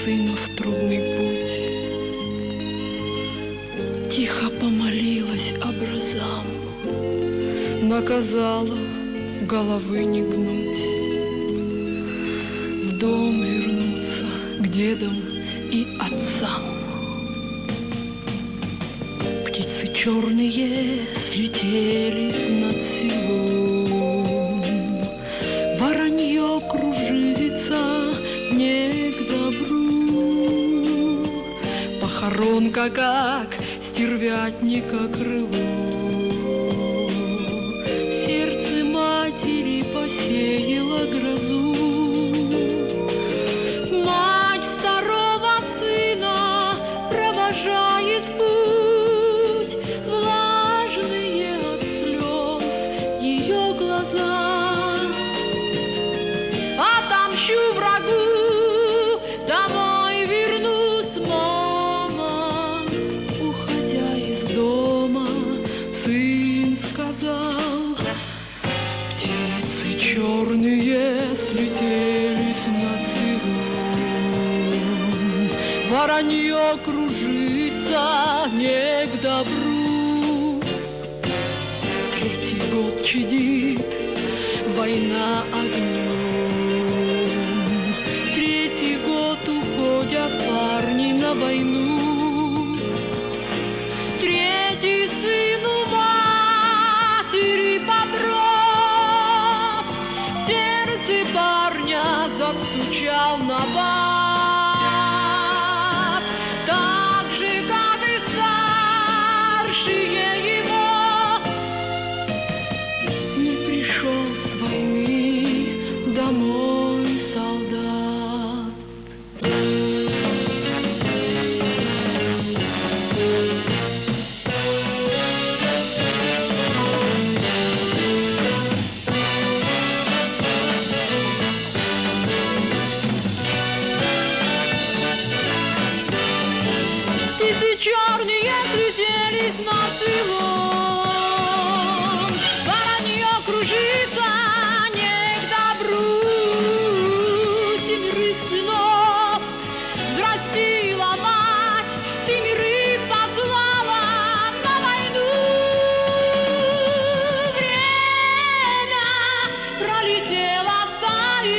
сына в трудный путь. Тихо помолилась образам, наказала головы не гнуть, в дом вернуться к дедам и отцам. Птицы черные слетелись над селом, воронье кружится не к добру, похоронка, как стервятника крыло, в сердце матери посеяла грозу. Мать второго сына провожает в путь, влажные от слез ее глаза. Отомщу врагу, домой вернусь, мама. Уходя из дома, сын сказал. Птицы черные слетелись над селом, воронье кружится не к добру. Третий год чадит война огнем, третий год уходят парни на войну. Третий сын у матери подрос, в сердце парня застучал набат, так же, как и старшие его. Не пришел с войны домой солдат. Птицы черные слетелись над селом, воронье кружится не к добру. Семерых сынов взрастила мать, семерых послала на войну. Время пролетело, стали